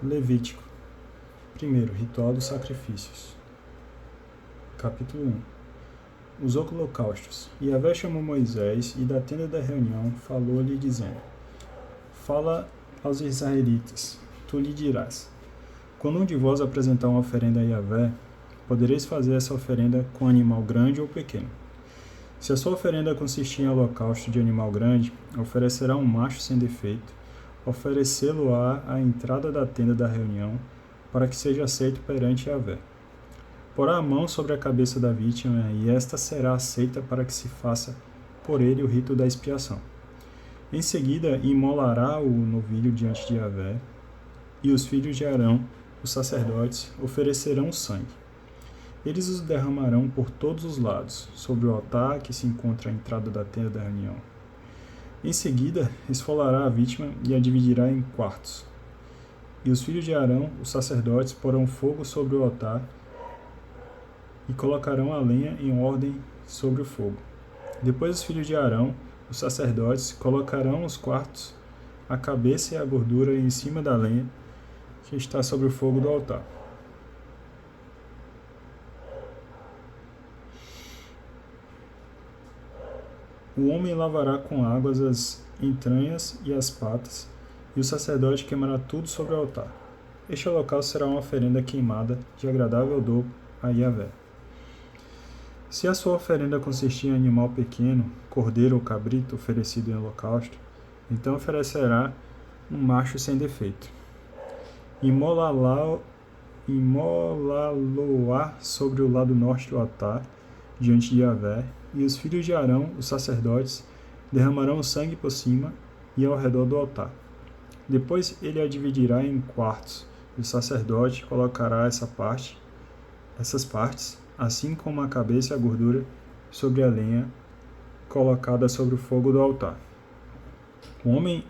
Levítico. Primeiro, ritual dos sacrifícios. Capítulo 1. Os holocaustos. Yahvé chamou Moisés e da tenda da reunião falou-lhe dizendo: Fala aos israelitas, tu lhe dirás: quando um de vós apresentar uma oferenda a Yahvé, podereis fazer essa oferenda com animal grande ou pequeno. Se a sua oferenda consistir em holocausto de animal grande, oferecerá um macho sem defeito, oferecê-lo-á à entrada da tenda da reunião, para que seja aceito perante Yahvé. Porá a mão sobre a cabeça da vítima, e esta será aceita para que se faça por ele o rito da expiação. Em seguida, imolará o novilho diante de Yahvé, e os filhos de Arão, os sacerdotes, oferecerão sangue. Eles os derramarão por todos os lados, sobre o altar que se encontra à entrada da tenda da reunião. Em seguida, esfolará a vítima e a dividirá em quartos. E os filhos de Arão, os sacerdotes, porão fogo sobre o altar e colocarão a lenha em ordem sobre o fogo. Depois os filhos de Arão, os sacerdotes, colocarão os quartos, a cabeça e a gordura em cima da lenha que está sobre o fogo do altar. O homem lavará com águas as entranhas e as patas, e o sacerdote queimará tudo sobre o altar. Este holocausto será uma oferenda queimada de agradável odor a Yahvé. Se a sua oferenda consistir em animal pequeno, cordeiro ou cabrito oferecido em holocausto, então oferecerá um macho sem defeito. Imolá-lo-á sobre o lado norte do altar, diante de Yahvé, e os filhos de Arão, os sacerdotes, derramarão o sangue por cima e ao redor do altar. Depois ele a dividirá em quartos, e o sacerdote colocará essas partes, assim como a cabeça e a gordura, sobre a lenha colocada sobre o fogo do altar. O homem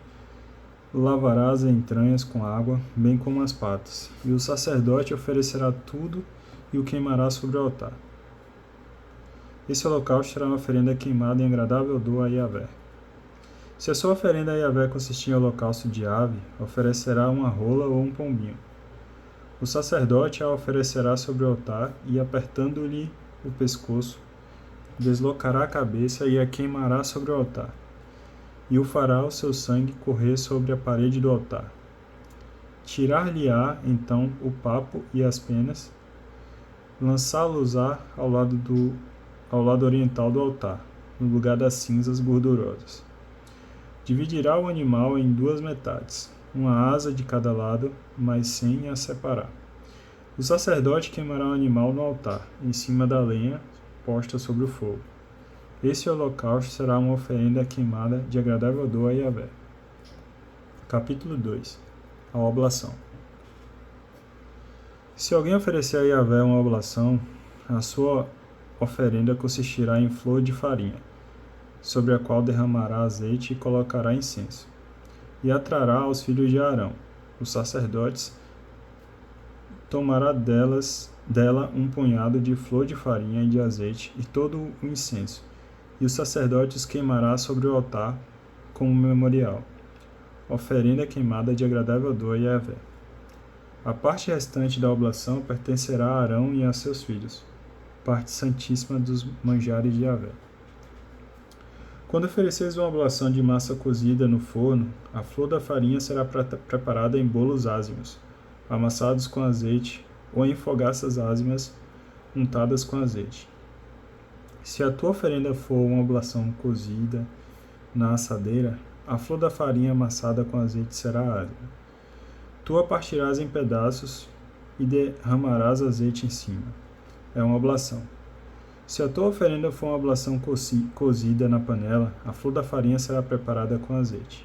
lavará as entranhas com água, bem como as patas, e o sacerdote oferecerá tudo e o queimará sobre o altar. Esse holocausto será uma oferenda queimada em agradável odor a Yahvé. Se a sua oferenda a Yahvé consistir em holocausto de ave, oferecerá uma rola ou um pombinho. O sacerdote a oferecerá sobre o altar e, apertando-lhe o pescoço, deslocará a cabeça e a queimará sobre o altar. E o fará o seu sangue correr sobre a parede do altar. Tirar-lhe-á, então, o papo e as penas, lançá-los-á ao lado oriental do altar, no lugar das cinzas gordurosas. Dividirá o animal em duas metades, uma asa de cada lado, mas sem a separar. O sacerdote queimará o animal no altar, em cima da lenha posta sobre o fogo. Esse holocausto será uma oferenda queimada de agradável odor a Yahvé. Capítulo 2. A oblação. Se alguém oferecer a Yahvé uma oblação, a sua oferenda consistirá em flor de farinha, sobre a qual derramará azeite e colocará incenso. E atrará aos filhos de Arão, os sacerdotes, tomará dela um punhado de flor de farinha e de azeite e todo o incenso, e os sacerdotes queimará sobre o altar como memorial, oferenda queimada de agradável odor a Yahvé. A parte restante da oblação pertencerá a Arão e a seus filhos, parte santíssima dos manjares de Yahvé. Quando ofereceres uma oblação de massa cozida no forno, a flor da farinha será preparada em bolos ázimos, amassados com azeite, ou em fogaças ázimas, untadas com azeite. Se a tua oferenda for uma oblação cozida na assadeira, a flor da farinha amassada com azeite será ázima. Tu a partirás em pedaços e derramarás azeite em cima. É uma oblação. Se a tua oferenda for uma oblação cozida na panela, a flor da farinha será preparada com azeite.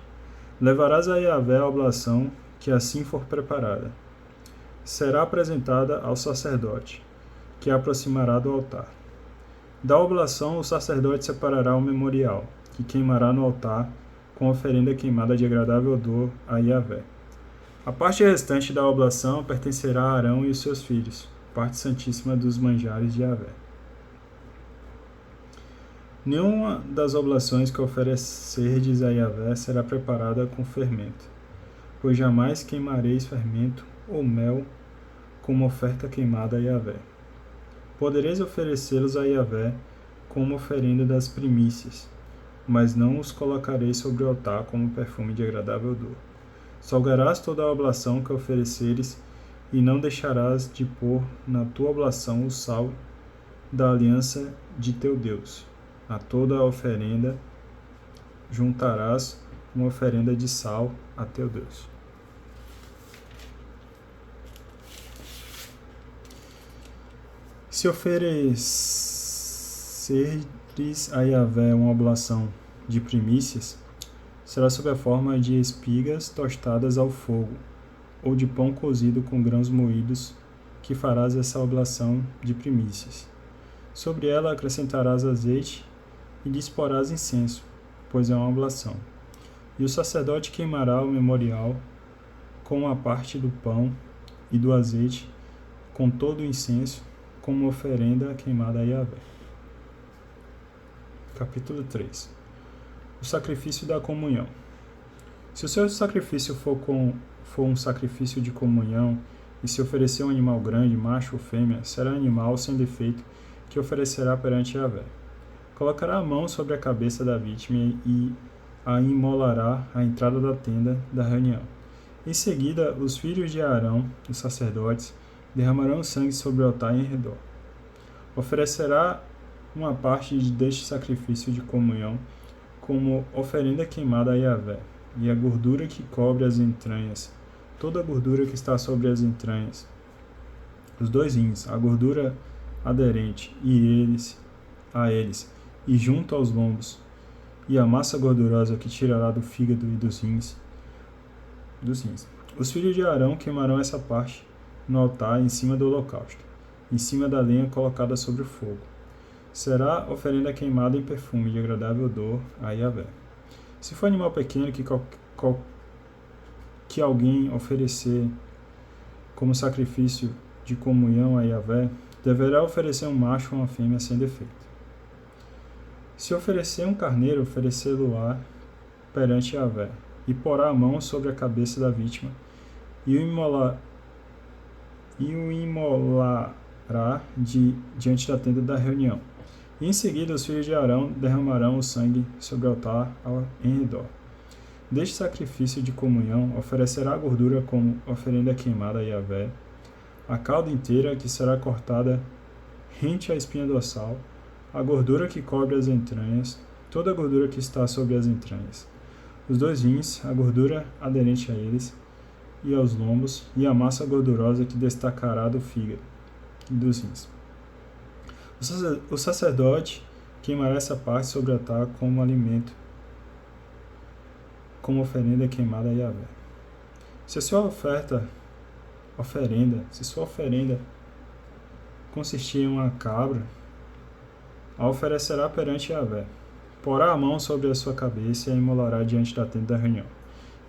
Levarás a Yahvé a oblação que assim for preparada. Será apresentada ao sacerdote, que a aproximará do altar. Da oblação, o sacerdote separará o memorial, que queimará no altar, com oferenda queimada de agradável odor a Yahvé. A parte restante da oblação pertencerá a Arão e os seus filhos, parte santíssima dos manjares de Yahvé. Nenhuma das oblações que oferecerdes a Yahvé será preparada com fermento, pois jamais queimareis fermento ou mel como oferta queimada a Yahvé. Podereis oferecê-los a Yahvé como oferenda das primícias, mas não os colocareis sobre o altar como perfume de agradável odor. Salgarás toda a oblação que ofereceres, e não deixarás de pôr na tua oblação o sal da aliança de teu Deus. A toda a oferenda juntarás uma oferenda de sal a teu Deus. Se ofereceres a Yahvé uma oblação de primícias, será sob a forma de espigas tostadas ao fogo, ou de pão cozido com grãos moídos, que farás essa oblação de primícias. Sobre ela acrescentarás azeite e disporás incenso, pois é uma oblação. E o sacerdote queimará o memorial com a parte do pão e do azeite, com todo o incenso, como oferenda queimada a Yahvé. Capítulo 3. O sacrifício da comunhão. Se o seu sacrifício for um sacrifício de comunhão, e se oferecer um animal grande, macho ou fêmea, será animal sem defeito que oferecerá perante Yahvé. Colocará a mão sobre a cabeça da vítima e a imolará à entrada da tenda da reunião. Em seguida, os filhos de Arão, os sacerdotes, derramarão sangue sobre o altar em redor. Oferecerá uma parte deste sacrifício de comunhão como oferenda queimada a Yahvé, e a gordura que cobre as entranhas, toda a gordura que está sobre as entranhas, os 2 rins, a gordura aderente a eles, e junto aos lombos, e a massa gordurosa que tirará do fígado e dos rins. Os filhos de Arão queimarão essa parte no altar em cima do holocausto, em cima da lenha colocada sobre o fogo. Será oferenda queimada em perfume de agradável odor a Yahvé. Se for animal pequeno que alguém oferecer como sacrifício de comunhão a Yahvé, deverá oferecer um macho ou uma fêmea sem defeito. Se oferecer um carneiro, oferecê-lo-á perante Yahvé, e porá a mão sobre a cabeça da vítima, e o imolará diante da tenda da reunião. E em seguida os filhos de Arão derramarão o sangue sobre o altar em redor. Deste sacrifício de comunhão oferecerá a gordura como oferenda queimada a Yahvé, a cauda inteira que será cortada rente à espinha dorsal, a gordura que cobre as entranhas, toda a gordura que está sobre as entranhas, os 2 rins, a gordura aderente a eles e aos lombos, e a massa gordurosa que destacará do fígado e dos rins. O sacerdote queimará essa parte sobre o altar como alimento, como oferenda queimada a Yahvé. Se sua oferenda consistir em uma cabra, a oferecerá perante Yahvé. Porá a mão sobre a sua cabeça e a imolará diante da tenda da reunião.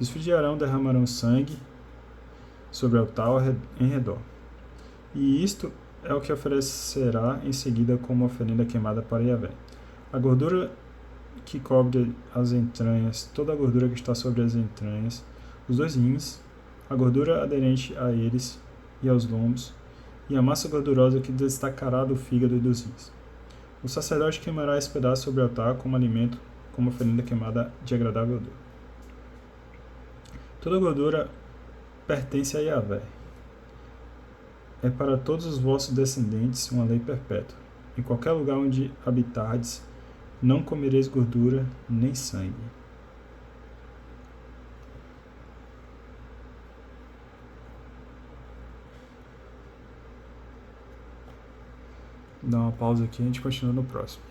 Os filhos de Arão derramarão sangue sobre o altar em redor. E isto é o que oferecerá em seguida como oferenda queimada para Yahvé. A gordura que cobre as entranhas, toda a gordura que está sobre as entranhas, os 2 rins, a gordura aderente a eles e aos lombos, e a massa gordurosa que destacará do fígado e dos rins. O sacerdote queimará esse pedaço sobre o altar como alimento, como oferenda queimada de agradável odor. Toda a gordura pertence a Yahvé. É para todos os vossos descendentes uma lei perpétua. Em qualquer lugar onde habitardes, não comereis gordura nem sangue. Dá uma pausa aqui e a gente continua no próximo.